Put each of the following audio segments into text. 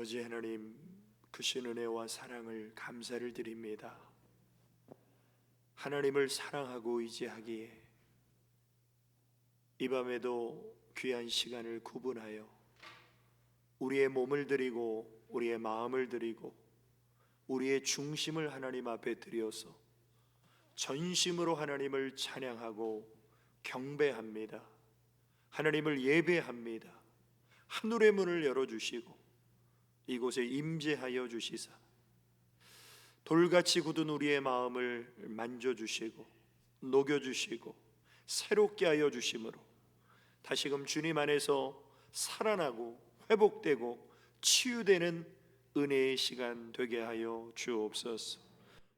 아버지 하나님, 크신 은혜와 사랑을 감사를 드립니다. 하나님을 사랑하고 의지하기에 이 밤에도 귀한 시간을 구분하여 우리의 몸을 드리고 우리의 마음을 드리고 우리의 중심을 하나님 앞에 드려서 전심으로 하나님을 찬양하고 경배합니다. 하나님을 예배합니다. 하늘의 문을 열어주시고 이곳에 임재하여 주시사 돌같이 굳은 우리의 마음을 만져주시고 녹여주시고 새롭게 하여 주심으로 다시금 주님 안에서 살아나고 회복되고 치유되는 은혜의 시간 되게 하여 주옵소서.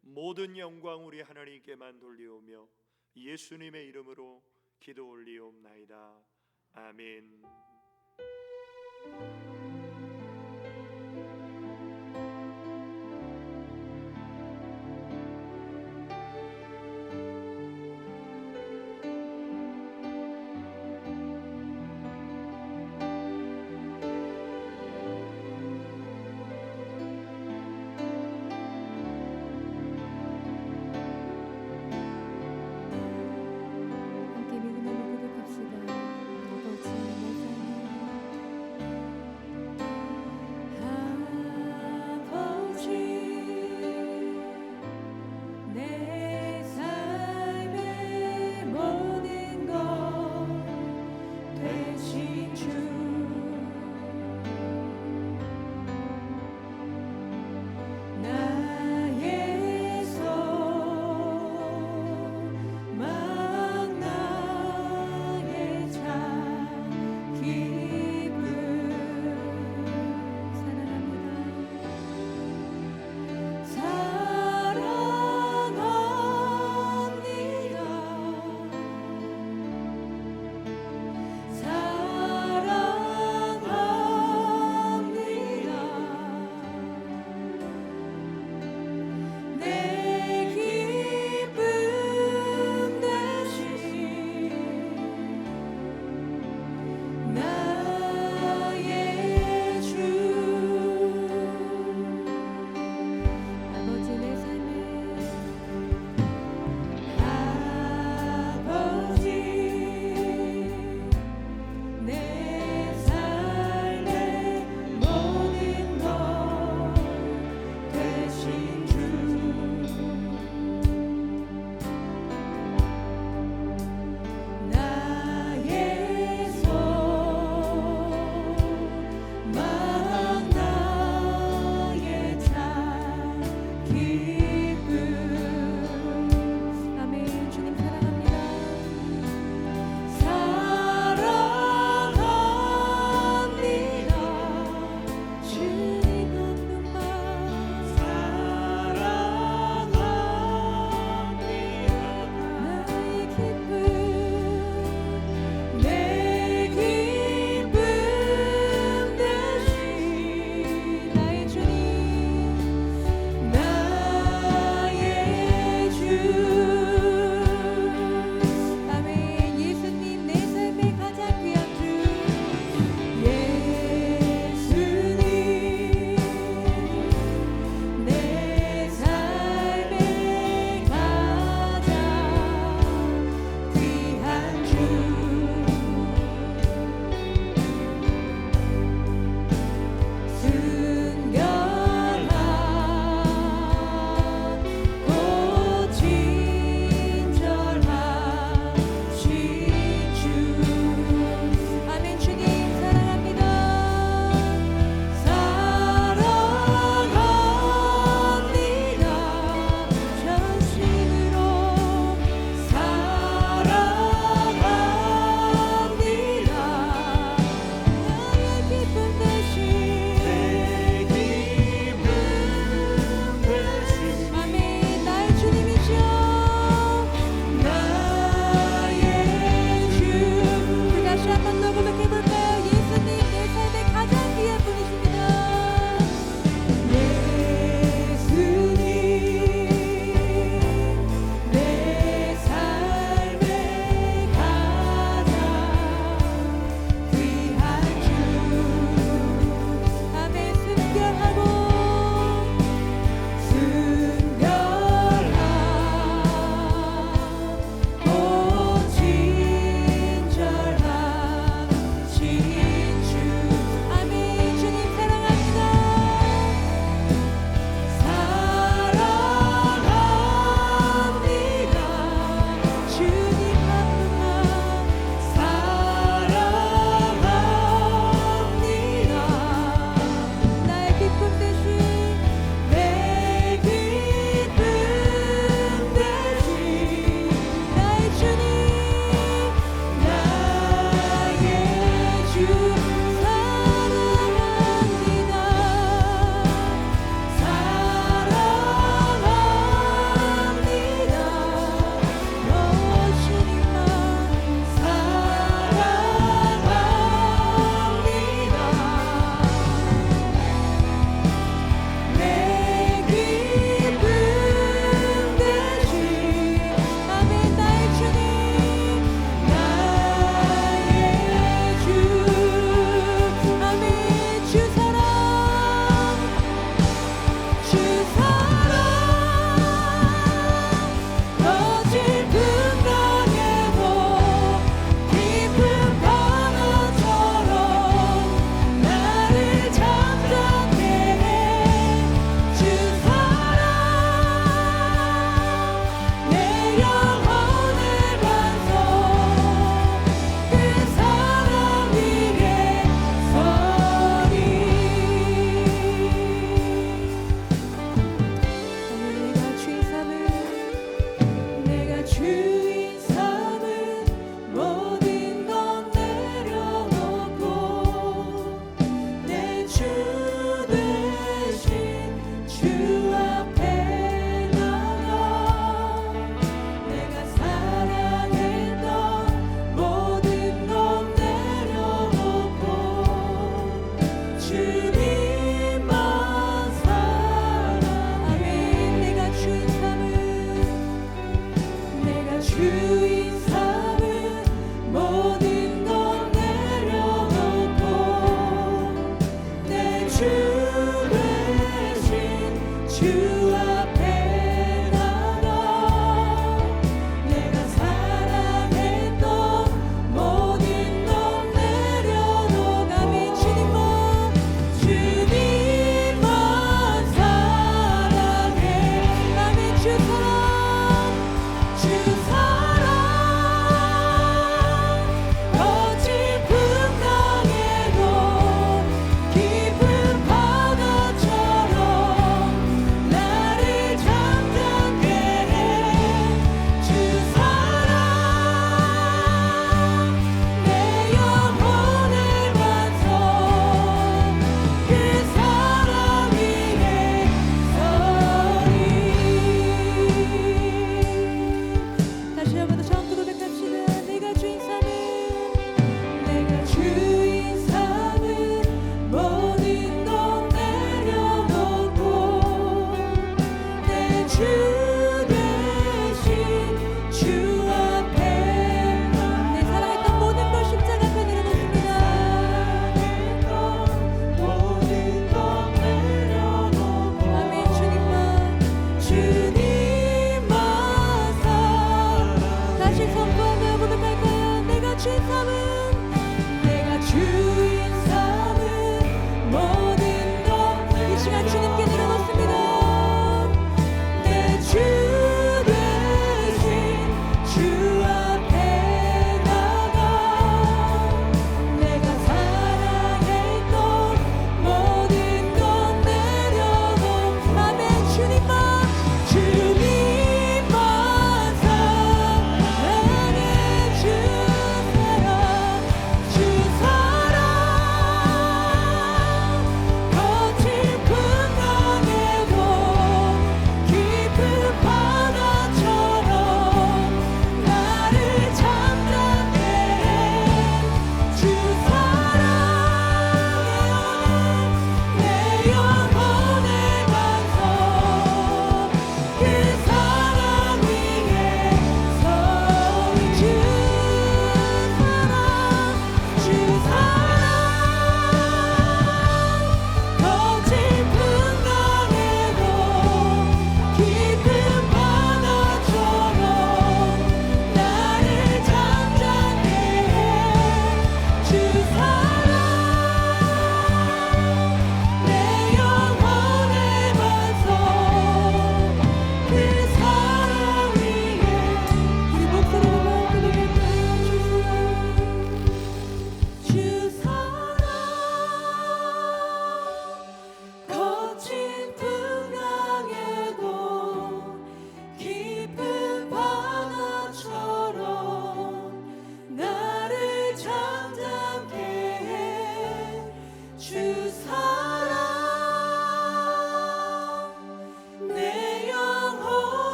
모든 영광 우리 하나님께만 돌리오며 예수님의 이름으로 기도 올리옵나이다. 아멘. 함께 믿음으로 고백합시다. 아버지 내 삶에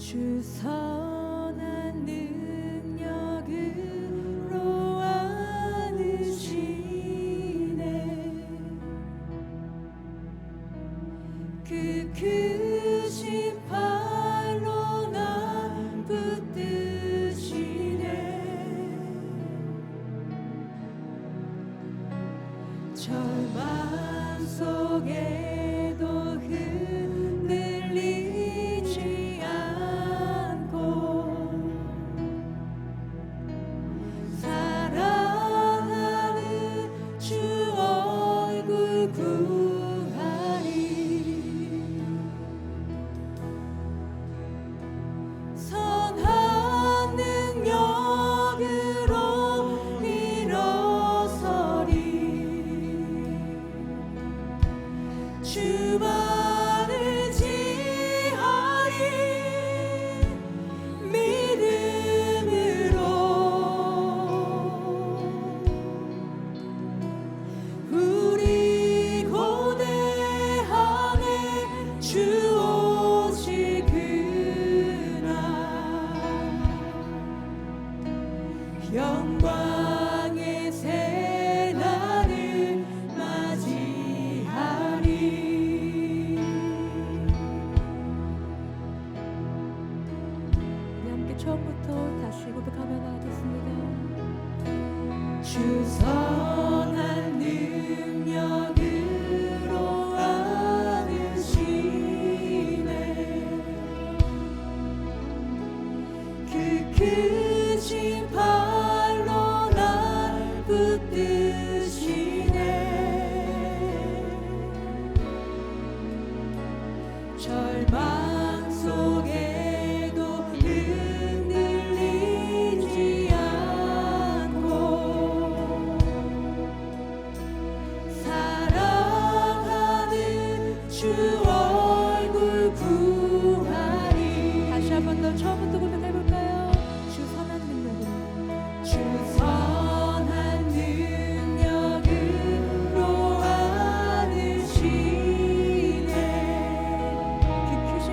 주 선한 능력으로 안으시네. 그 크신 팔로 날 붙드시네. 절망 속에도 흔들리지 않고 사랑하는 주 얼굴 구하리. 선한 능력으로 일어서리. 주만을 지하리. 믿음으로 우리 고대하네. 주 오실 그날 영광의 새 날을 맞이하리. 우리 함께 처음부터 다시 고백하며 나가겠습니다. 주 선한 능력으로 안으시네. 그 크신 팔로 날 붙드시네. 절망 속에도 흔들리지 않고 사랑하는 주 얼굴 구하리. 다시 한 번 더 처음부터 고백해볼까요? 주 선한 능력으로. 주 선한 능력으로 안으시네. 그 크신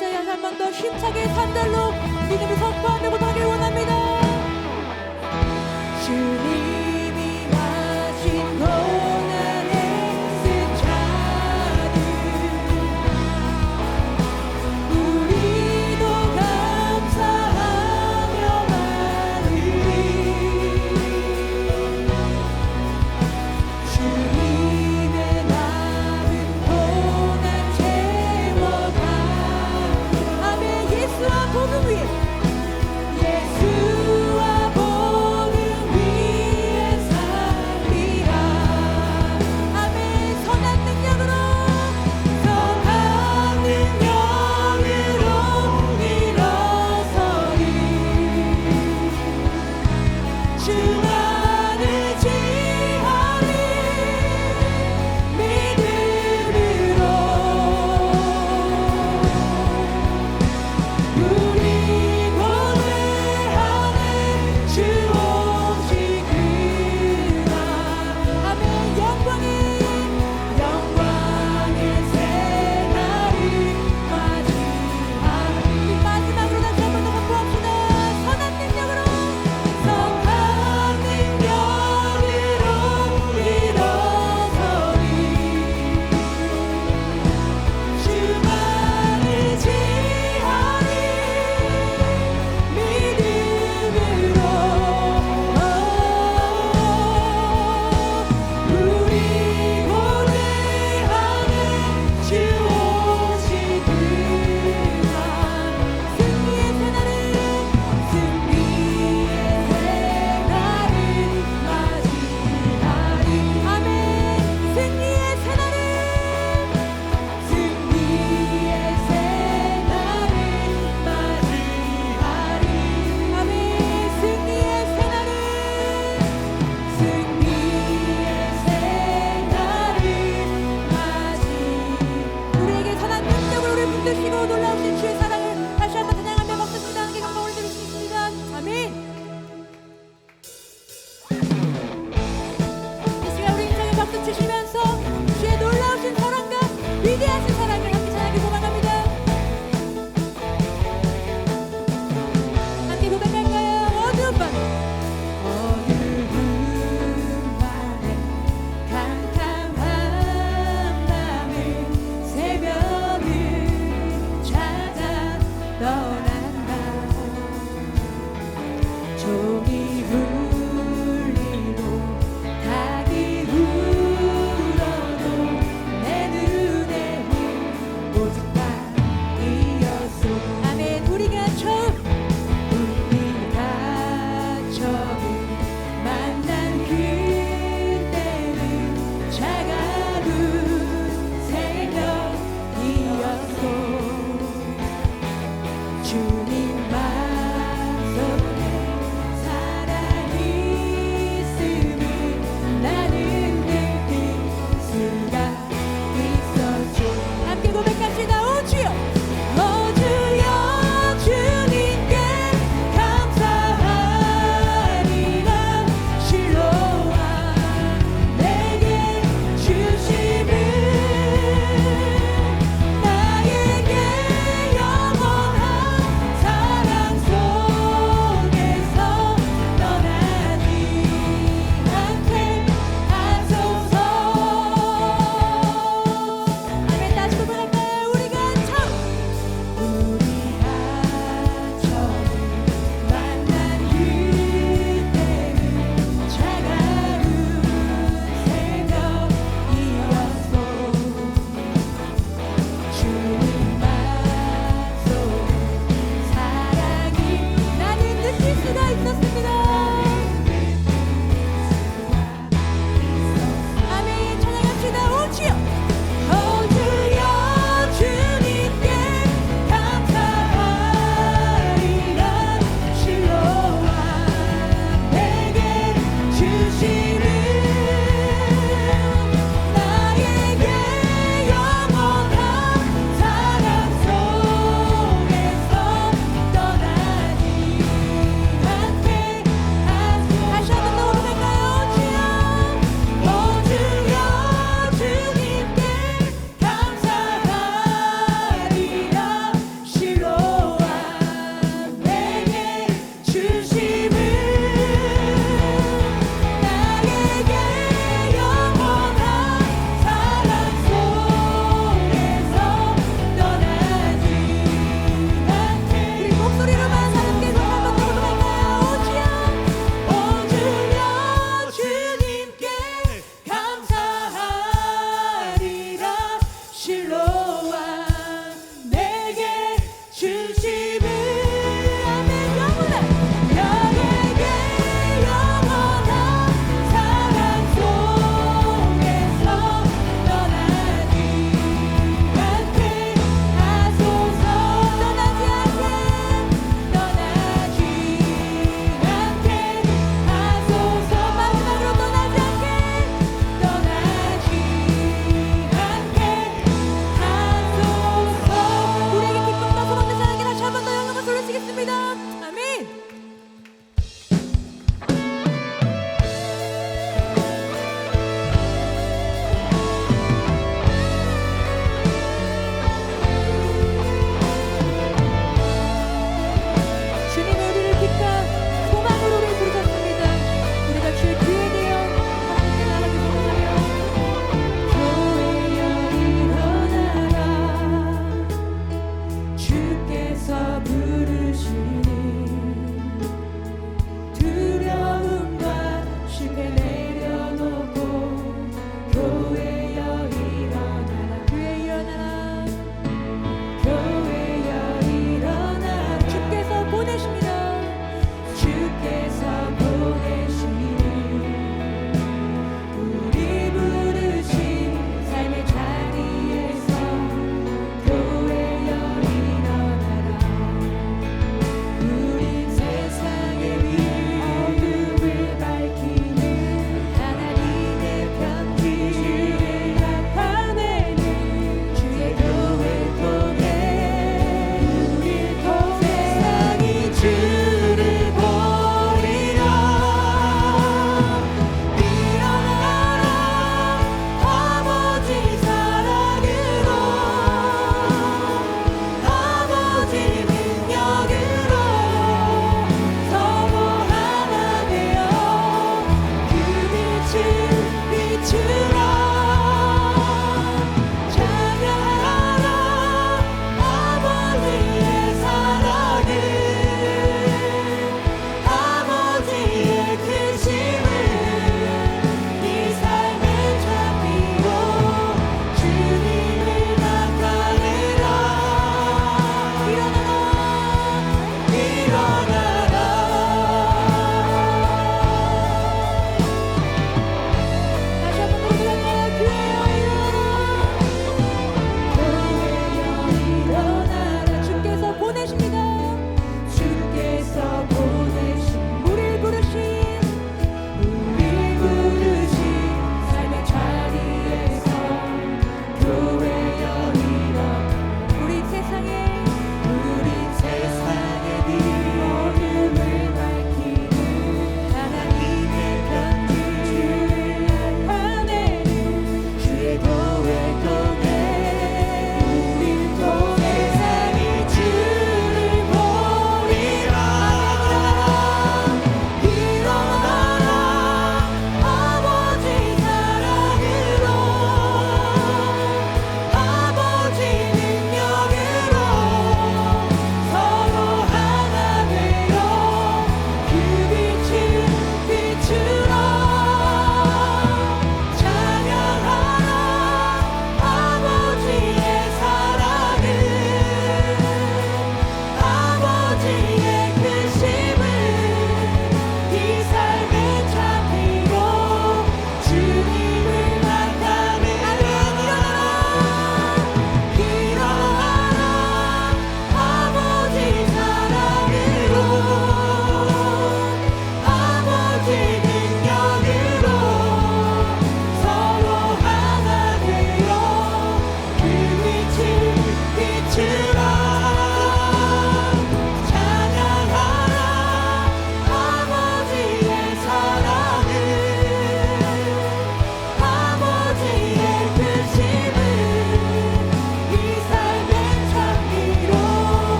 자리 다시 한 번 더 힘차게 3절로 믿음을 선포하며 고백하길 원합니다. 주님이 하신 고난의 승차들 우리도 감사하며 받으리. 주님의 남은 고난 채워가 아멘. 예수와 복음 위에 예수와 복음 위에 살리라. 아멘. 선한 능력으로 일어서리. 주만을 지하리 믿음으로 우리 고뇌하는 주 오시구나. 아멘. 영광의 새날을 맞이하리. 마지막으로 다시 한 번 더 선포합시다. 선한 능력으로 일어서리. 주만을 지하리 믿음으로 우리 고뇌하는 주 오시구나. 승리의 새날을 맞이하리. 아멘. 승리의 새날을 맞이하리. 아멘. 승리의 새날을 맞이. 우리에게 선한 능력을 우리 붙드시고 놀라우신 주의 사랑을 다시 한번 찬양하며 먹습니다. 하나님께 영광을 드릴 수 있습니다. 아멘. 이 시간 우리 인생에 박수 치시면서 주의 놀라우신 사랑과 위대하신 사랑을 함께 찬양하기 고백합니다. 함께 고백할까요? 어두운 밤에 캄캄한 밤을 새벽을 찾아 떠난다. 종이 울리고 닭이 울어도 내 눈에 실로와 내게 주심을 아멘. 영원한 영원한 사랑 속에서 떠나지 않게 하소서. 떠나지 않게 하소서. 마지막으로 떠나지 않게 하소서.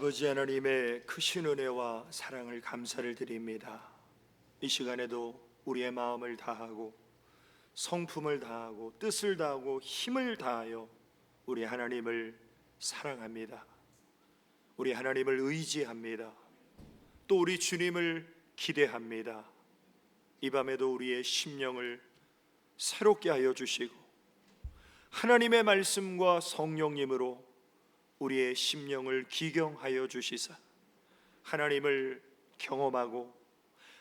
아버지 하나님의 크신 은혜와 사랑을 감사를 드립니다. 이 시간에도 우리의 마음을 다하고 성품을 다하고 뜻을 다하고 힘을 다하여 우리 하나님을 사랑합니다. 우리 하나님을 의지합니다. 또 우리 주님을 기대합니다. 이 밤에도 우리의 심령을 새롭게 하여 주시고 하나님의 말씀과 성령님으로 우리의 심령을 기경하여 주시사 하나님을 경험하고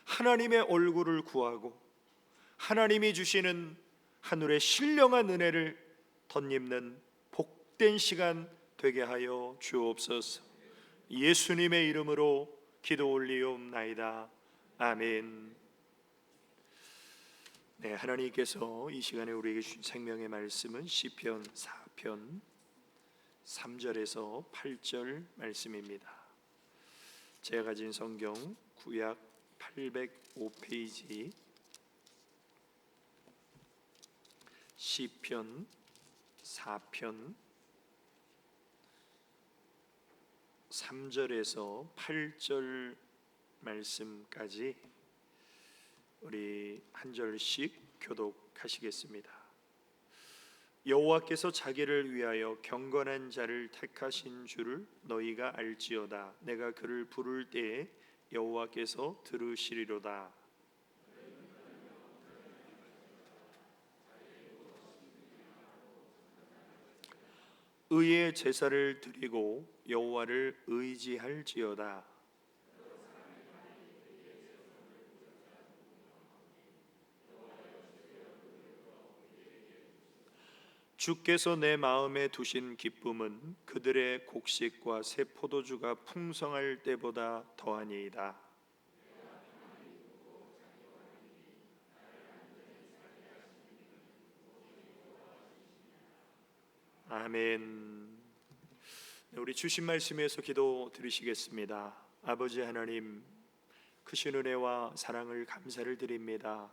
하나님의 얼굴을 구하고 하나님이 주시는 하늘의 신령한 은혜를 덧입는 복된 시간 되게 하여 주옵소서. 예수님의 이름으로 기도 올리옵나이다. 아멘. 네, 하나님께서 이 시간에 우리에게 주신 생명의 말씀은 시편 4편 3절에서 8절 말씀입니다. 제가 가진 성경 구약 805페이지 시편 4편 3절에서 8절 말씀까지 우리 한 절씩 교독하시겠습니다. 여호와께서 자기를 위하여 경건한 자를 택하신 줄을 너희가 알지어다. 내가 그를 부를 때에 여호와께서 들으시리로다. 의의 제사를 드리고 여호와를 의지할지어다. 주께서 내 마음에 두신 기쁨은 그들의 곡식과 새 포도주가 풍성할 때보다 더하니이다. 아멘. 우리 주신 말씀에서 기도 드리시겠습니다. 아버지 하나님, 크신 은혜와 사랑을 감사를 드립니다.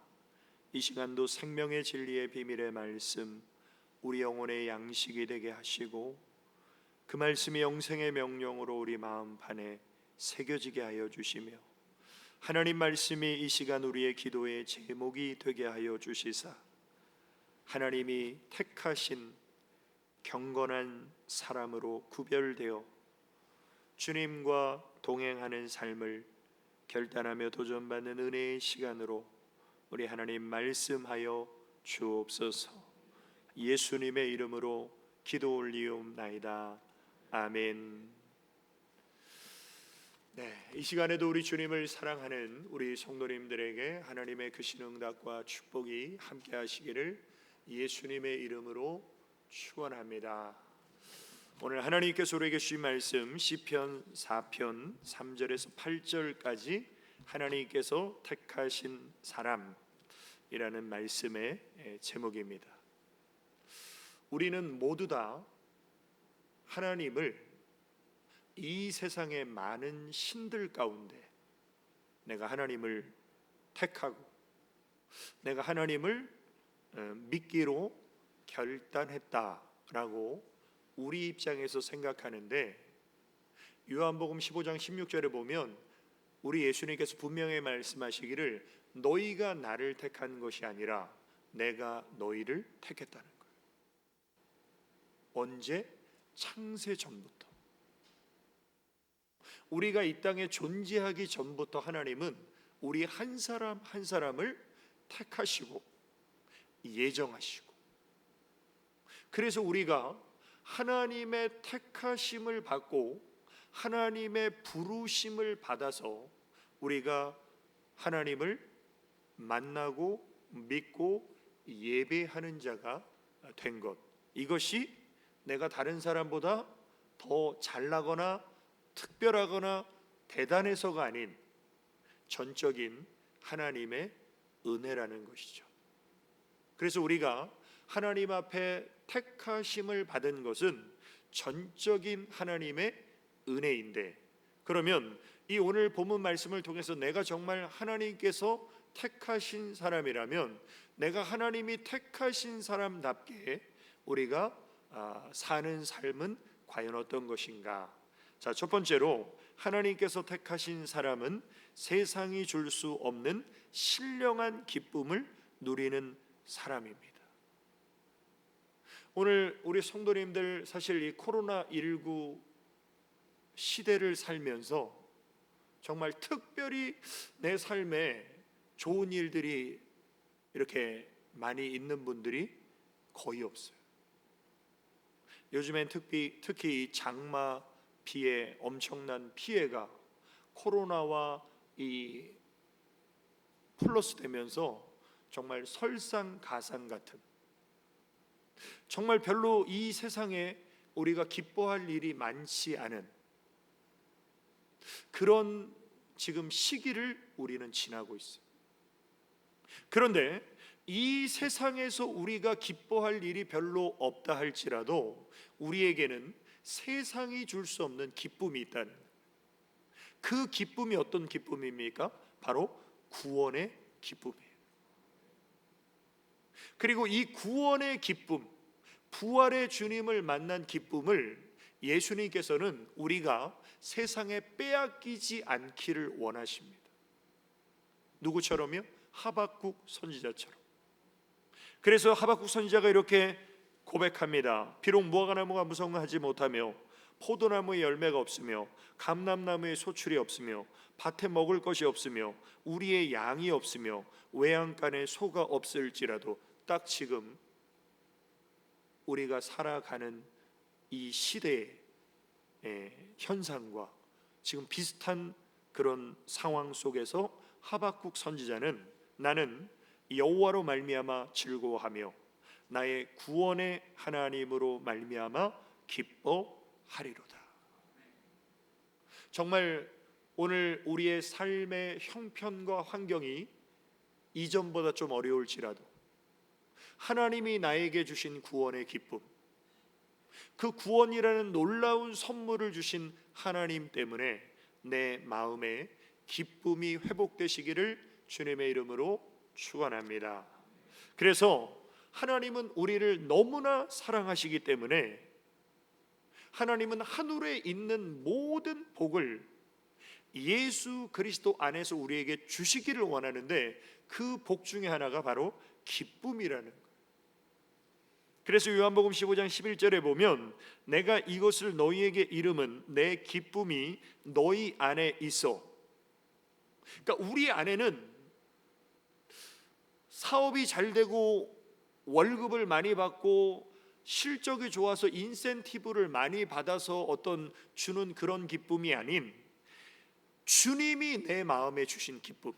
이 시간도 생명의 진리의 비밀의 말씀 우리 영혼의 양식이 되게 하시고 그 말씀이 영생의 명령으로 우리 마음판에 새겨지게 하여 주시며 하나님 말씀이 이 시간 우리의 기도의 제목이 되게 하여 주시사 하나님이 택하신 경건한 사람으로 구별되어 주님과 동행하는 삶을 결단하며 도전받는 은혜의 시간으로 우리 하나님 말씀하여 주옵소서. 예수님의 이름으로 기도 올리옵나이다. 아멘. 네, 이 시간에도 우리 주님을 사랑하는 우리 성도님들에게 하나님의 크신 응답과 축복이 함께 하시기를 예수님의 이름으로 축원합니다. 오늘 하나님께서 우리에게 주신 말씀 시편 4편 3절에서 8절까지 하나님께서 택하신 사람이라는 말씀의 제목입니다. 우리는 모두 다 하나님을 이 세상의 많은 신들 가운데 내가 하나님을 택하고 내가 하나님을 믿기로 결단했다라고 우리 입장에서 생각하는데 요한복음 15장 16절에 보면 우리 예수님께서 분명히 말씀하시기를 너희가 나를 택한 것이 아니라 내가 너희를 택했다는 거예요. 언제? 창세 전부터. 우리가 이 땅에 존재하기 전부터 하나님은 우리 한 사람 한 사람을 택하시고 예정하시고 그래서 우리가 하나님의 택하심을 받고 하나님의 부르심을 받아서 우리가 하나님을 만나고 믿고 예배하는 자가 된 것, 이것이 내가 다른 사람보다 더 잘나거나 특별하거나 대단해서가 아닌 전적인 하나님의 은혜라는 것이죠. 그래서 우리가 하나님 앞에 택하심을 받은 것은 전적인 하나님의 은혜인데, 그러면 이 오늘 본문 말씀을 통해서 내가 정말 하나님께서 택하신 사람이라면 내가 하나님이 택하신 사람답게 우리가 사는 삶은 과연 어떤 것인가? 자, 첫 번째로 하나님께서 택하신 사람은 세상이 줄 수 없는 신령한 기쁨을 누리는 사람입니다. 오늘 우리 성도님들 사실 이 코로나19 시대를 살면서 정말 특별히 내 삶에 좋은 일들이 이렇게 많이 있는 분들이 거의 없어요. 요즘엔 특히 이 장마 비의 엄청난 피해가 코로나와 이 플러스 되면서 정말 설상가상 같은, 정말 별로 이 세상에 우리가 기뻐할 일이 많지 않은 그런 지금 시기를 우리는 지나고 있어요. 그런데 이 세상에서 우리가 기뻐할 일이 별로 없다 할지라도 우리에게는 세상이 줄 수 없는 기쁨이 있다는, 그 기쁨이 어떤 기쁨입니까? 바로 구원의 기쁨이에요. 그리고 이 구원의 기쁨, 부활의 주님을 만난 기쁨을 예수님께서는 우리가 세상에 빼앗기지 않기를 원하십니다. 누구처럼요? 하박국 선지자처럼. 그래서 하박국 선지자가 이렇게 고백합니다. 비록 무화과나무가 무성하지 못하며 포도나무에 열매가 없으며 감람나무에 소출이 없으며 밭에 먹을 것이 없으며 우리의 양이 없으며 외양간에 소가 없을지라도, 딱 지금 우리가 살아가는 이 시대의 현상과 지금 비슷한 그런 상황 속에서 하박국 선지자는 나는 여호와로 말미암아 즐거워하며 나의 구원의 하나님으로 말미암아 기뻐하리로다. 정말 오늘 우리의 삶의 형편과 환경이 이전보다 좀 어려울지라도 하나님이 나에게 주신 구원의 기쁨, 그 구원이라는 놀라운 선물을 주신 하나님 때문에 내 마음에 기쁨이 회복되시기를 주님의 이름으로 축원합니다. 그래서 하나님은 우리를 너무나 사랑하시기 때문에 하나님은 하늘에 있는 모든 복을 예수 그리스도 안에서 우리에게 주시기를 원하는데, 그 복 중에 하나가 바로 기쁨이라는 거예요. 그래서 요한복음 15장 11절에 보면 내가 이것을 너희에게 이름은 내 기쁨이 너희 안에 있어. 그러니까 우리 안에는 사업이 잘 되고 월급을 많이 받고 실적이 좋아서 인센티브를 많이 받아서 어떤 주는 그런 기쁨이 아닌, 주님이 내 마음에 주신 기쁨,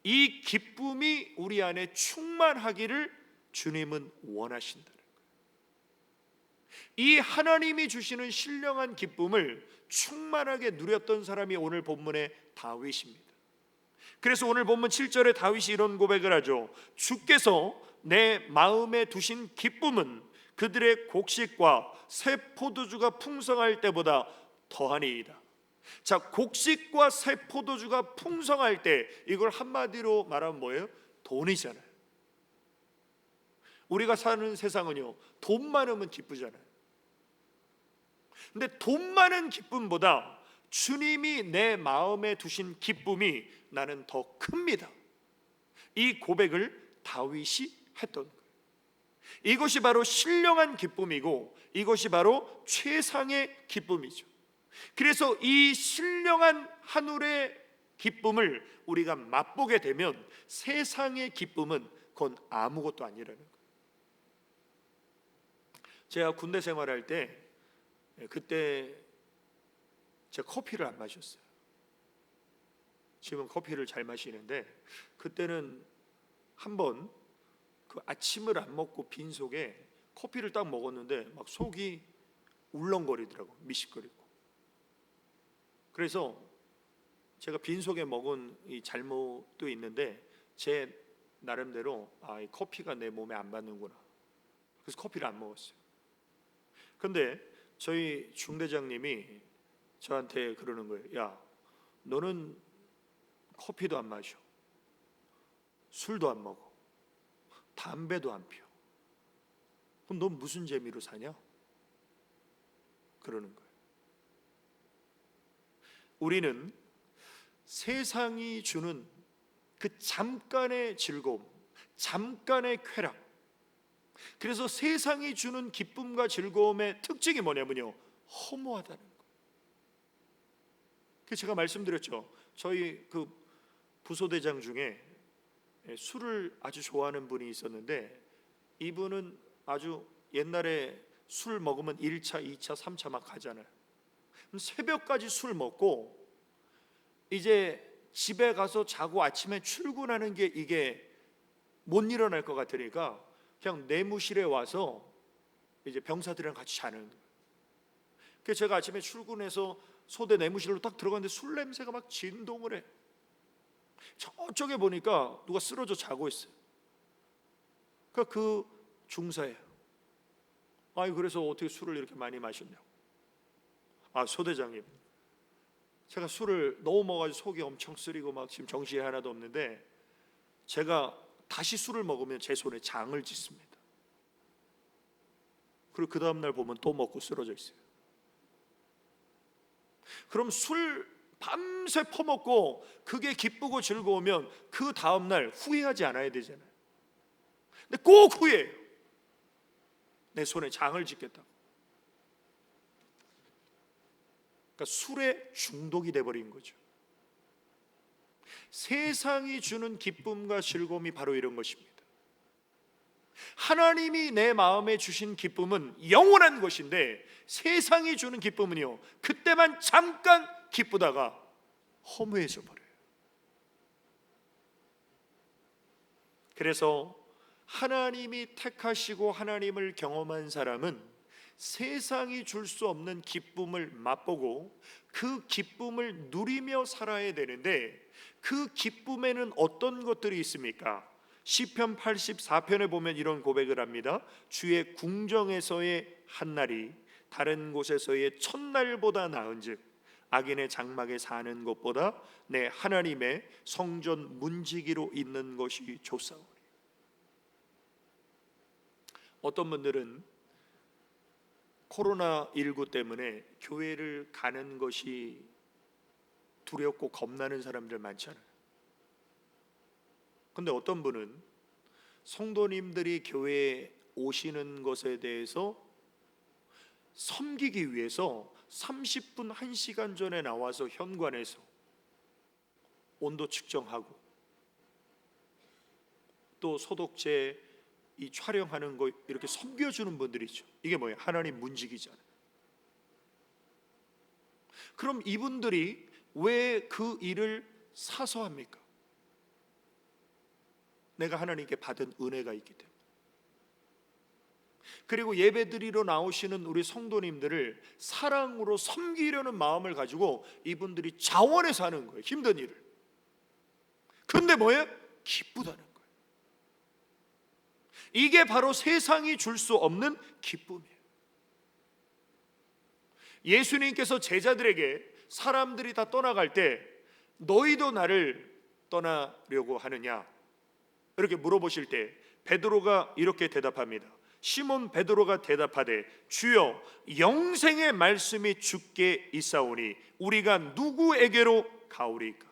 이 기쁨이 우리 안에 충만하기를 주님은 원하신다는 거예요. 이 하나님이 주시는 신령한 기쁨을 충만하게 누렸던 사람이 오늘 본문의 다윗입니다. 그래서 오늘 본문 7절에 다윗이 이런 고백을 하죠. 주께서 내 마음에 두신 기쁨은 그들의 곡식과 새 포도주가 풍성할 때보다 더하니이다. 자, 곡식과 새 포도주가 풍성할 때, 이걸 한마디로 말하면 뭐예요? 돈이잖아요. 우리가 사는 세상은요, 돈 많으면 기쁘잖아요. 근데 돈 많은 기쁨보다 주님이 내 마음에 두신 기쁨이 나는 더 큽니다. 이 고백을 다윗이 했던 거예요. 이것이 바로 신령한 기쁨이고 이것이 바로 최상의 기쁨이죠. 그래서 이 신령한 하늘의 기쁨을 우리가 맛보게 되면 세상의 기쁨은 그건 아무것도 아니라는 거예요. 제가 군대 생활할 때 그때 제가 커피를 안 마셨어요. 지금 커피를 잘 마시는데 그때는 한번 그 아침을 안 먹고 빈속에 커피를 딱 먹었는데 막 속이 울렁거리더라고, 미식거리고. 그래서 제가 빈속에 먹은 이 잘못도 있는데 제 나름대로 이 커피가 내 몸에 안 받는구나. 그래서 커피를 안 먹었어요. 근데 저희 중대장님이 저한테 그러는 거예요. 야, 너는 커피도 안 마셔, 술도 안 먹어, 담배도 안 피워. 그럼 넌 무슨 재미로 사냐? 그러는 거예요. 우리는 세상이 주는 그 잠깐의 즐거움, 잠깐의 쾌락, 그래서 세상이 주는 기쁨과 즐거움의 특징이 뭐냐면요, 허무하다는 거예요. 제가 말씀드렸죠. 저희 그 부소대장 중에 술을 아주 좋아하는 분이 있었는데, 이분은 아주 옛날에 술 먹으면 1차, 2차, 3차 막 가잖아요. 그럼 새벽까지 술 먹고 이제 집에 가서 자고 아침에 출근하는 게 이게 못 일어날 것 같으니까 그냥 내무실에 와서 이제 병사들이랑 같이 자는 거예요. 그래서 제가 아침에 출근해서 소대 내무실로 딱 들어갔는데 술 냄새가 막 진동을 해. 저쪽에 보니까 누가 쓰러져 자고 있어요. 그러니까 그 중사예요. 아니, 그래서 어떻게 술을 이렇게 많이 마셨냐고. 아, 소대장님, 제가 술을 너무 먹어가지고 속이 엄청 쓰리고 막 지금 정신이 하나도 없는데, 제가 다시 술을 먹으면 제 손에 장을 짓습니다. 그리고 그 다음날 보면 또 먹고 쓰러져 있어요. 그럼 술 밤새 퍼먹고 그게 기쁘고 즐거우면 그 다음날 후회하지 않아야 되잖아요. 근데 꼭 후회해요. 내 손에 장을 짓겠다고. 그러니까 술에 중독이 돼버린 거죠. 세상이 주는 기쁨과 즐거움이 바로 이런 것입니다. 하나님이 내 마음에 주신 기쁨은 영원한 것인데, 세상이 주는 기쁨은요, 그때만 잠깐 기쁘다가 허무해져 버려요. 그래서 하나님이 택하시고 하나님을 경험한 사람은 세상이 줄 수 없는 기쁨을 맛보고 그 기쁨을 누리며 살아야 되는데, 그 기쁨에는 어떤 것들이 있습니까? 시편 84편에 보면 이런 고백을 합니다. 주의 궁정에서의 한날이 다른 곳에서의 첫날보다 나은즉 악인의 장막에 사는 것보다 내 하나님의 성전 문지기로 있는 것이 좋사오니. 어떤 분들은 코로나19 때문에 교회를 가는 것이 두렵고 겁나는 사람들 많잖아요. 근데 어떤 분은 성도님들이 교회에 오시는 것에 대해서 섬기기 위해서 30분 1시간 전에 나와서 현관에서 온도 측정하고 또 소독제 이 촬영하는 거 이렇게 섬겨주는 분들이 있죠. 이게 뭐예요? 하나님 문지기잖아요. 그럼 이분들이 왜 그 일을 사서 합니까? 내가 하나님께 받은 은혜가 있기 때문에. 그리고 예배드리러 나오시는 우리 성도님들을 사랑으로 섬기려는 마음을 가지고 이분들이 자원해서 하는 거예요. 힘든 일을. 근데 뭐예요? 기쁘다는 거예요. 이게 바로 세상이 줄 수 없는 기쁨이에요. 예수님께서 제자들에게 사람들이 다 떠나갈 때 너희도 나를 떠나려고 하느냐 이렇게 물어보실 때 베드로가 이렇게 대답합니다. 시몬 베드로가 대답하되 주여 영생의 말씀이 주께 있사오니 우리가 누구에게로 가오리까?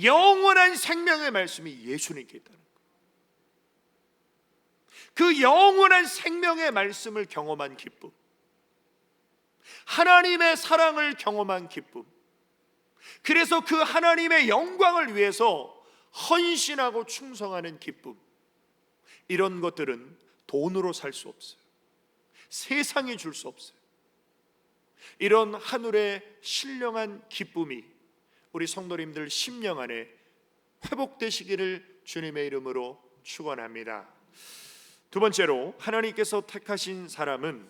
영원한 생명의 말씀이 예수님께 있다는 거예요. 그 영원한 생명의 말씀을 경험한 기쁨, 하나님의 사랑을 경험한 기쁨, 그래서 그 하나님의 영광을 위해서 헌신하고 충성하는 기쁨, 이런 것들은 돈으로 살 수 없어요. 세상이 줄 수 없어요. 이런 하늘의 신령한 기쁨이 우리 성도님들 심령 안에 회복되시기를 주님의 이름으로 축원합니다. 두 번째로, 하나님께서 택하신 사람은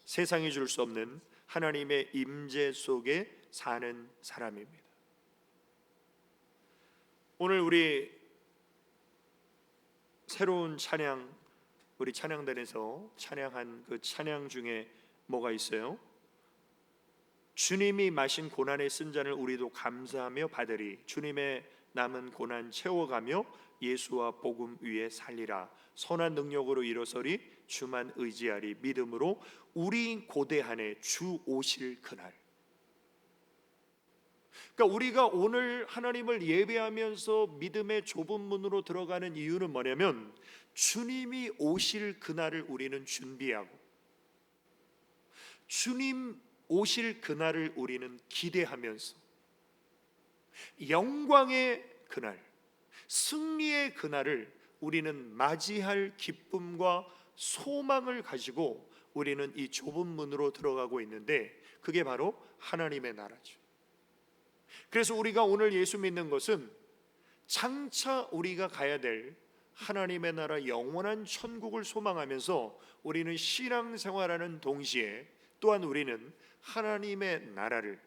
세상이 줄 수 없는 하나님의 임재 속에 사는 사람입니다. 오늘 우리 새로운 찬양, 우리 찬양단에서 찬양한 그 찬양 중에 뭐가 있어요? 주님이 마신 고난의 쓴 잔을 우리도 감사하며 받으리. 주님의 남은 고난 채워가며 예수와 복음 위에 살리라. 선한 능력으로 일어서리. 주만 의지하리. 믿음으로 우리 고대한에 주 오실 그날. 그러니까 우리가 오늘 하나님을 예배하면서 믿음의 좁은 문으로 들어가는 이유는 뭐냐면 주님이 오실 그날을 우리는 준비하고 주님 오실 그날을 우리는 기대하면서 영광의 그날, 승리의 그날을 우리는 맞이할 기쁨과 소망을 가지고 우리는 이 좁은 문으로 들어가고 있는데 그게 바로 하나님의 나라죠. 그래서 우리가 오늘 예수 믿는 것은 장차 우리가 가야 될 하나님의 나라 영원한 천국을 소망하면서 우리는 신앙생활하는 동시에 또한 우리는 하나님의 나라를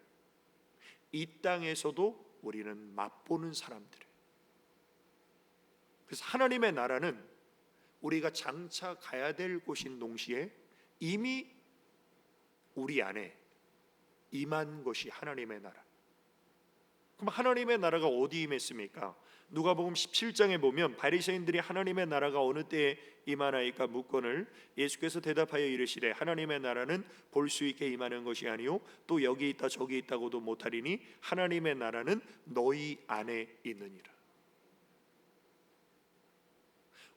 이 땅에서도 우리는 맛보는 사람들이에요. 그래서 하나님의 나라는 우리가 장차 가야 될 곳인 동시에 이미 우리 안에 임한 것이 하나님의 나라. 그럼 하나님의 나라가 어디 임했습니까? 누가복음 17장에 보면 바리새인들이 하나님의 나라가 어느 때에 임하나이까 묻거늘 예수께서 대답하여 이르시되 하나님의 나라는 볼 수 있게 임하는 것이 아니요 또 여기 있다 저기 있다고도 못하리니 하나님의 나라는 너희 안에 있느니라.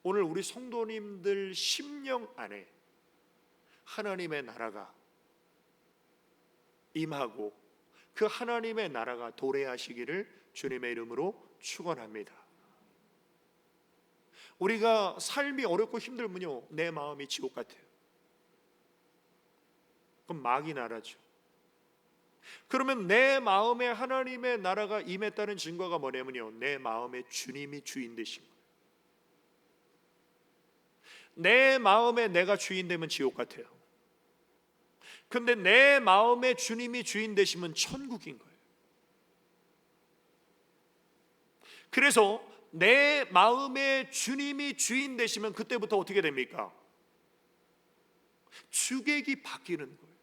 오늘 우리 성도님들 심령 안에 하나님의 나라가 임하고 그 하나님의 나라가 도래하시기를 주님의 이름으로 축원합니다. 우리가 삶이 어렵고 힘들면요 내 마음이 지옥 같아요. 그럼 마귀 나라죠. 그러면 내 마음에 하나님의 나라가 임했다는 증거가 뭐냐면요 내 마음에 주님이 주인 되신 거예요. 내 마음에 내가 주인 되면 지옥 같아요. 근데 내 마음에 주님이 주인 되시면 천국인 거예요. 그래서 내 마음에 주님이 주인 되시면 그때부터 어떻게 됩니까? 주객이 바뀌는 거예요.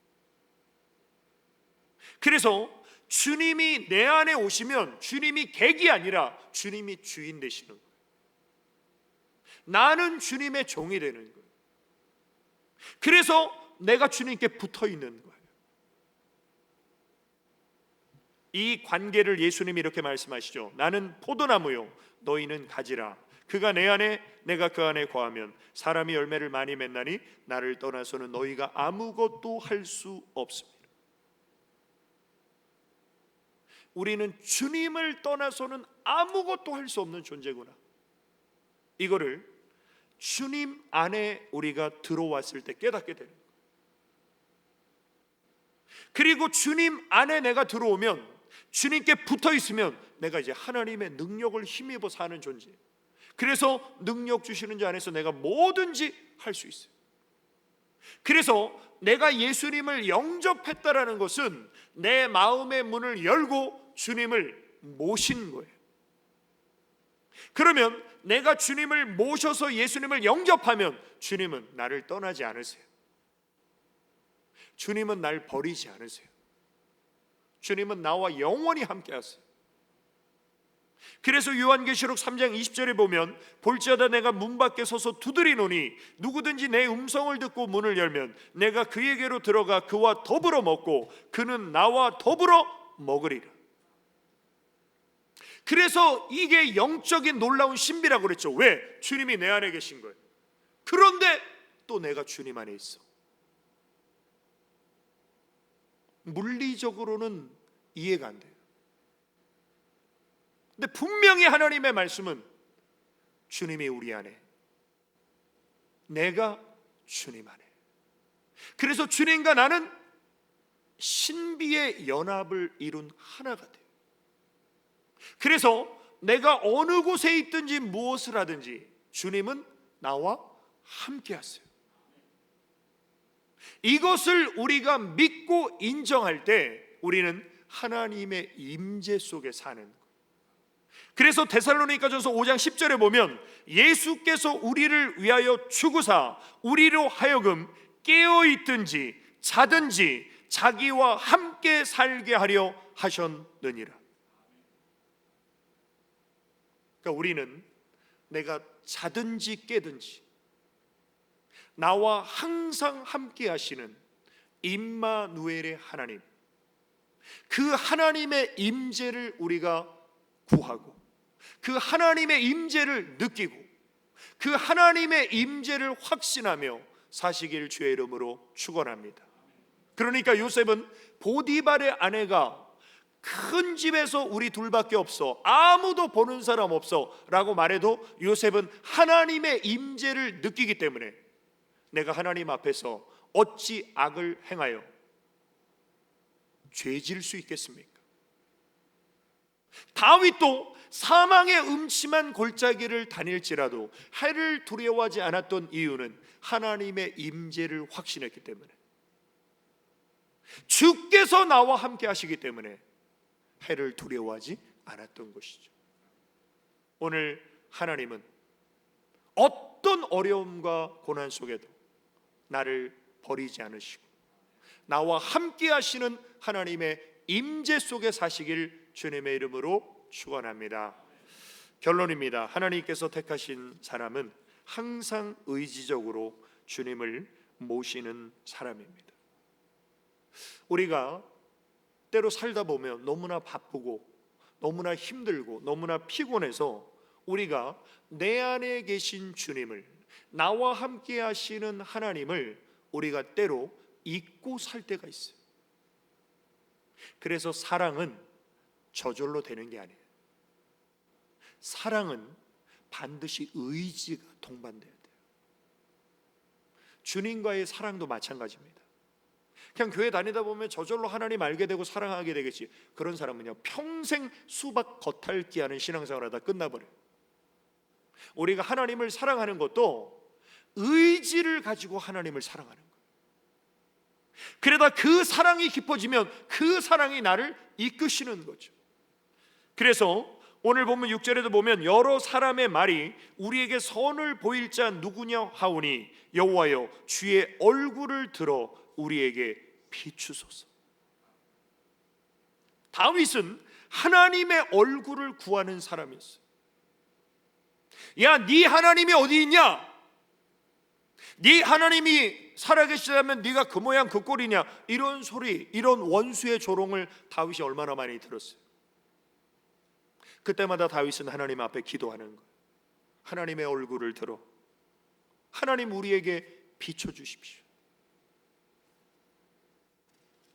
그래서 주님이 내 안에 오시면 주님이 객이 아니라 주님이 주인 되시는 거예요. 나는 주님의 종이 되는 거예요. 그래서 내가 주님께 붙어 있는 거예요. 이 관계를 예수님이 이렇게 말씀하시죠. 나는 포도나무요 너희는 가지라. 그가 내 안에 내가 그 안에 거하면 사람이 열매를 많이 맺나니 나를 떠나서는 너희가 아무것도 할 수 없습니다. 우리는 주님을 떠나서는 아무것도 할 수 없는 존재구나. 이거를 주님 안에 우리가 들어왔을 때 깨닫게 되는 거예요. 그리고 주님 안에 내가 들어오면 주님께 붙어 있으면 내가 이제 하나님의 능력을 힘입어 사는 존재예요. 그래서 능력 주시는 자 안에서 내가 뭐든지 할 수 있어요. 그래서 내가 예수님을 영접했다라는 것은 내 마음의 문을 열고 주님을 모신 거예요. 그러면 내가 주님을 모셔서 예수님을 영접하면 주님은 나를 떠나지 않으세요. 주님은 날 버리지 않으세요. 주님은 나와 영원히 함께 하세요. 그래서 요한계시록 3장 20절에 보면 볼지어다 내가 문 밖에 서서 두드리노니 누구든지 내 음성을 듣고 문을 열면 내가 그에게로 들어가 그와 더불어 먹고 그는 나와 더불어 먹으리라. 그래서 이게 영적인 놀라운 신비라고 그랬죠. 왜? 주님이 내 안에 계신 거예요. 그런데 또 내가 주님 안에 있어. 물리적으로는 이해가 안 돼요. 근데 분명히 하나님의 말씀은 주님이 우리 안에, 내가 주님 안에. 그래서 주님과 나는 신비의 연합을 이룬 하나가 돼요. 그래서 내가 어느 곳에 있든지 무엇을 하든지 주님은 나와 함께 하세요. 이것을 우리가 믿고 인정할 때 우리는 하나님의 임재 속에 사는 거예요. 그래서 데살로니가전서 5장 10절에 보면 예수께서 우리를 위하여 죽으사 우리로 하여금 깨어있든지 자든지 자기와 함께 살게 하려 하셨느니라. 그러니까 우리는 내가 자든지 깨든지 나와 항상 함께 하시는 임마누엘의 하나님, 그 하나님의 임재를 우리가 구하고 그 하나님의 임재를 느끼고 그 하나님의 임재를 확신하며 사시길 주의 이름으로 축원합니다. 그러니까 요셉은 보디발의 아내가 큰 집에서 우리 둘밖에 없어, 아무도 보는 사람 없어 라고 말해도 요셉은 하나님의 임재를 느끼기 때문에 내가 하나님 앞에서 어찌 악을 행하여 죄질 수 있겠습니까? 다윗도 사망의 음침한 골짜기를 다닐지라도 해를 두려워하지 않았던 이유는 하나님의 임재를 확신했기 때문에, 주께서 나와 함께 하시기 때문에 해를 두려워하지 않았던 것이죠. 오늘 하나님은 어떤 어려움과 고난 속에도 나를 버리지 않으시고 나와 함께 하시는 하나님의 임재 속에 사시길 주님의 이름으로 축원합니다. 결론입니다. 하나님께서 택하신 사람은 항상 의지적으로 주님을 모시는 사람입니다. 우리가 때로 살다 보면 너무나 바쁘고 너무나 힘들고 너무나 피곤해서 우리가 내 안에 계신 주님을, 나와 함께 하시는 하나님을 우리가 때로 잊고 살 때가 있어요. 그래서 사랑은 저절로 되는 게 아니에요. 사랑은 반드시 의지가 동반돼야 돼요. 주님과의 사랑도 마찬가지입니다. 그냥 교회 다니다 보면 저절로 하나님 알게 되고 사랑하게 되겠지, 그런 사람은요 평생 수박 겉핥기 하는 신앙생활 하다 끝나버려요. 우리가 하나님을 사랑하는 것도 의지를 가지고 하나님을 사랑하는 거예요. 그러다 그 사랑이 깊어지면 그 사랑이 나를 이끄시는 거죠. 그래서 오늘 보면 6절에도 보면 여러 사람의 말이 우리에게 선을 보일 자 누구냐 하오니 여호와여 주의 얼굴을 들어 우리에게 비추소서. 다윗은 하나님의 얼굴을 구하는 사람이었어요. 야, 네 하나님이 어디 있냐? 네 하나님이 살아계시다면 네가 그 모양 그 꼴이냐? 이런 소리, 이런 원수의 조롱을 다윗이 얼마나 많이 들었어요. 그때마다 다윗은 하나님 앞에 기도하는 거예요. 하나님의 얼굴을 들어 하나님 우리에게 비춰주십시오.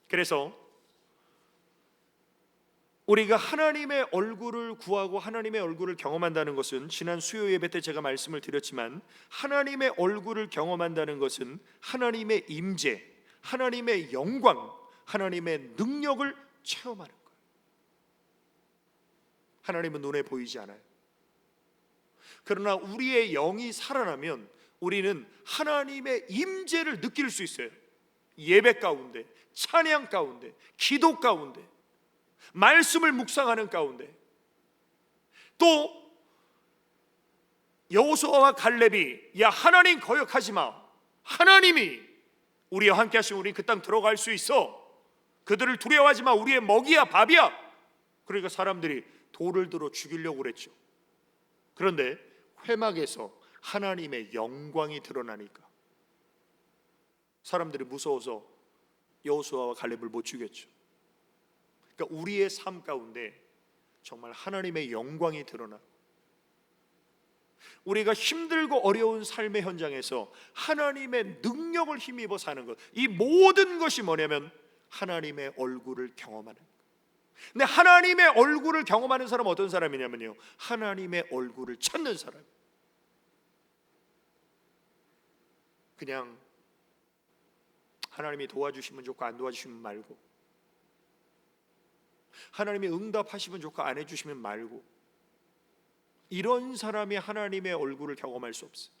그래서 우리가 하나님의 얼굴을 구하고 하나님의 얼굴을 경험한다는 것은, 지난 수요 예배 때 제가 말씀을 드렸지만 하나님의 얼굴을 경험한다는 것은 하나님의 임재, 하나님의 영광, 하나님의 능력을 체험하는 거예요. 하나님은 눈에 보이지 않아요. 그러나 우리의 영이 살아나면 우리는 하나님의 임재를 느낄 수 있어요. 예배 가운데, 찬양 가운데, 기도 가운데, 말씀을 묵상하는 가운데. 또 여호수아와 갈렙이 야 하나님 거역하지 마, 하나님이 우리와 함께 하시면 우리 그 땅 들어갈 수 있어, 그들을 두려워하지 마, 우리의 먹이야 밥이야. 그러니까 사람들이 돌을 들어 죽이려고 그랬죠. 그런데 회막에서 하나님의 영광이 드러나니까 사람들이 무서워서 여호수아와 갈렙을 못 죽였죠. 그러니까 우리의 삶 가운데 정말 하나님의 영광이 드러나, 우리가 힘들고 어려운 삶의 현장에서 하나님의 능력을 힘입어 사는 것, 이 모든 것이 뭐냐면 하나님의 얼굴을 경험하는 것. 근데 하나님의 얼굴을 경험하는 사람은 어떤 사람이냐면요, 하나님의 얼굴을 찾는 사람. 그냥 하나님이 도와주시면 좋고 안 도와주시면 말고, 하나님이 응답하시면 좋고 안 해주시면 말고, 이런 사람이 하나님의 얼굴을 경험할 수 없어요.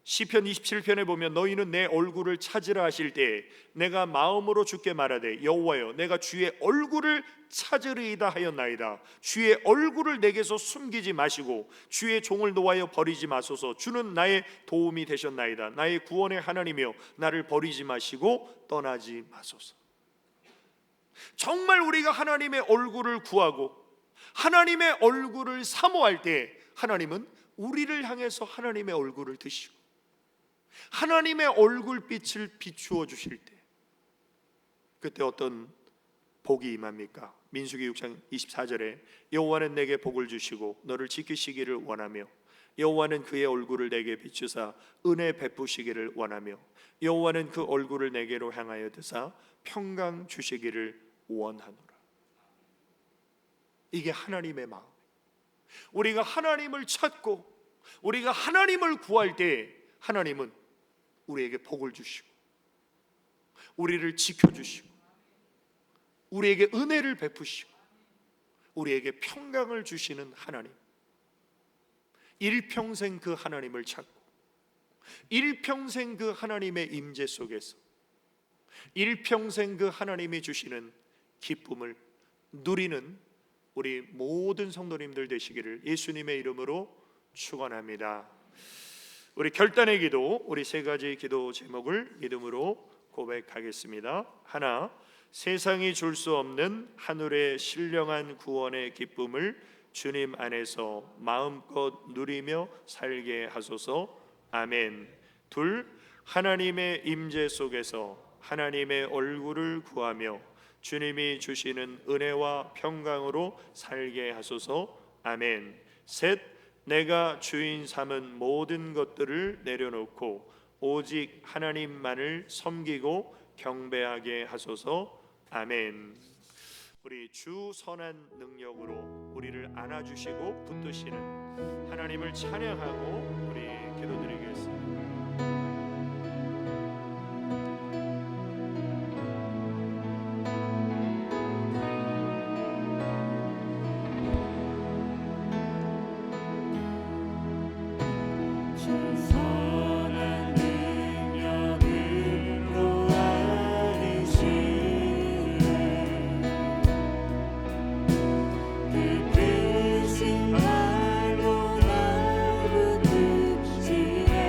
시편 27편에 보면 너희는 내 얼굴을 찾으라 하실 때 내가 마음으로 주께 말하되 여호와여 내가 주의 얼굴을 찾으리이다 하였나이다. 주의 얼굴을 내게서 숨기지 마시고 주의 종을 노하여 버리지 마소서. 주는 나의 도움이 되셨나이다. 나의 구원의 하나님이여 나를 버리지 마시고 떠나지 마소서. 정말 우리가 하나님의 얼굴을 구하고 하나님의 얼굴을 사모할 때 하나님은 우리를 향해서 하나님의 얼굴을 드시고 하나님의 얼굴빛을 비추어 주실 때, 그때 어떤 복이 임합니까? 민수기 6장 24절에 여호와는 내게 복을 주시고 너를 지키시기를 원하며 여호와는 그의 얼굴을 내게 비추사 은혜 베푸시기를 원하며 여호와는 그 얼굴을 내게로 향하여 드사 평강 주시기를 원하노라. 이게 하나님의 마음. 우리가 하나님을 찾고 우리가 하나님을 구할 때 하나님은 우리에게 복을 주시고 우리를 지켜주시고 우리에게 은혜를 베푸시고 우리에게 평강을 주시는 하나님. 일평생 그 하나님을 찾고 일평생 그 하나님의 임재 속에서 일평생 그 하나님이 주시는 기쁨을 누리는 우리 모든 성도님들 되시기를 예수님의 이름으로 축원합니다. 우리 결단의 기도, 우리 세 가지 기도 제목을 믿음으로 고백하겠습니다. 하나, 세상이 줄 수 없는 하늘의 신령한 구원의 기쁨을 주님 안에서 마음껏 누리며 살게 하소서. 아멘. 둘, 하나님의 임재 속에서 하나님의 얼굴을 구하며 주님이 주시는 은혜와 평강으로 살게 하소서. 아멘. 셋, 내가 주인 삼은 모든 것들을 내려놓고 오직 하나님만을 섬기고 경배하게 하소서. 아멘. 우리 주 선한 능력으로 우리를 안아주시고 붙드시는 하나님을 찬양하고 우리 기도드리겠습니다. 그 뜻인 말로 날 붙드시네.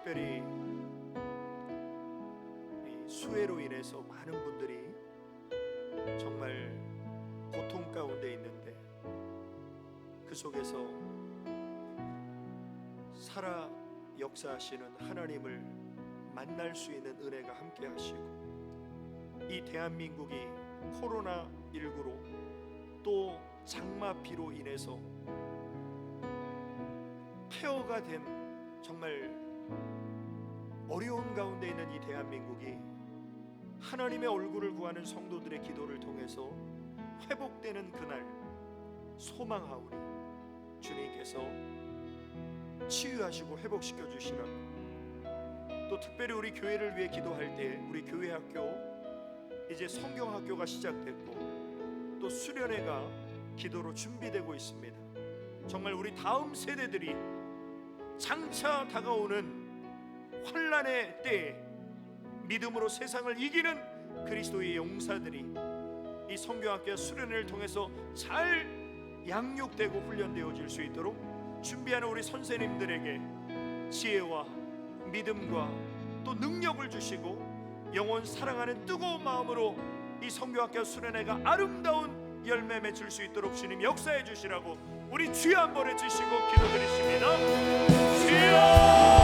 특별히 이 수해로 인해서 많은 분들이 정말 고통 가운데 있는데 그 속에서 살아 역사하시는 하나님을 만날 수 있는 은혜가 함께 하시고, 이 대한민국이 코로나19로 또 장마비로 인해서 폐허가 된 정말 어려운 가운데 있는 이 대한민국이 하나님의 얼굴을 구하는 성도들의 기도를 통해서 회복되는 그날 소망하오니 주님께서 치유하시고 회복시켜 주시라고. 또 특별히 우리 교회를 위해 기도할 때 우리 교회 학교 이제 성경학교가 시작됐고 또 수련회가 기도로 준비되고 있습니다. 정말 우리 다음 세대들이 장차 다가오는 환난의 때에 믿음으로 세상을 이기는 그리스도의 용사들이 이 성경학교 수련회를 통해서 잘 양육되고 훈련되어질 수 있도록 준비하는 우리 선생님들에게 지혜와 믿음과 또 능력을 주시고 영원 사랑하는 뜨거운 마음으로 이 성경학교 수련회가 아름다운 열매 맺을 수 있도록 주님 역사해 주시라고 우리 주여 한번 해주시고 기도드리십니다. 주여!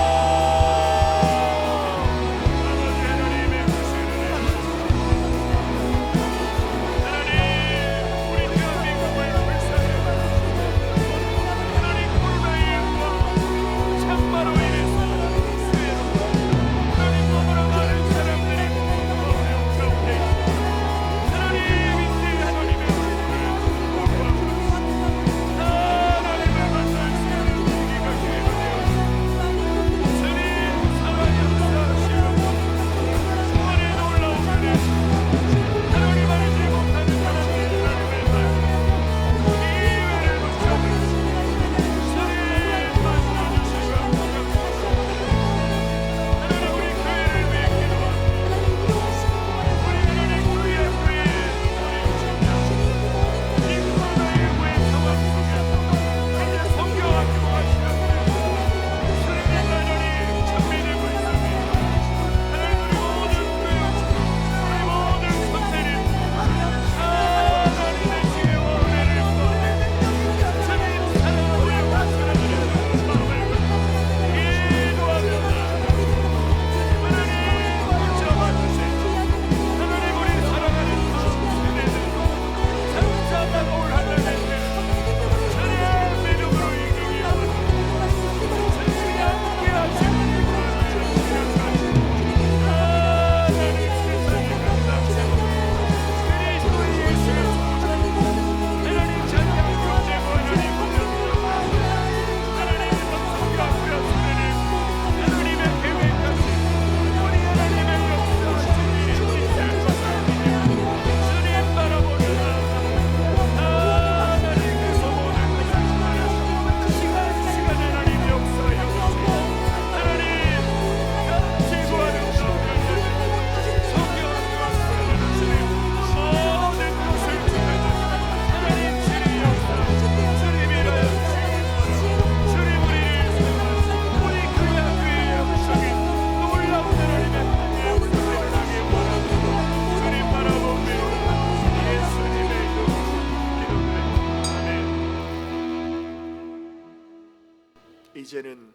이제는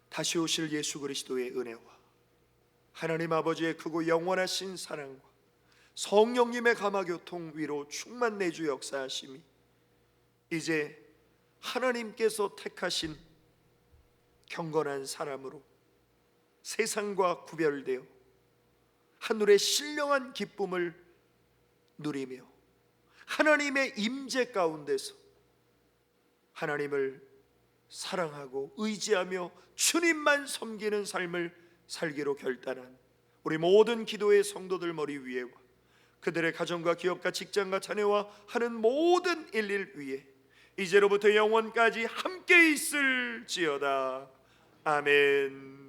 다시 오실 예수 그리스도의 은혜와 하나님 아버지의 크고 영원하신 사랑과 성령님의 감화교통 위로 충만 내주 역사하심이 이제 하나님께서 택하신 경건한 사람으로 세상과 구별되어 하늘의 신령한 기쁨을 누리며 하나님의 임재 가운데서 하나님을 사랑하고 의지하며 주님만 섬기는 삶을 살기로 결단한 우리 모든 기도의 성도들 머리 위에와 그들의 가정과 기업과 직장과 자녀와 하는 모든 일일 위에 이제로부터 영원까지 함께 있을지어다. 아멘.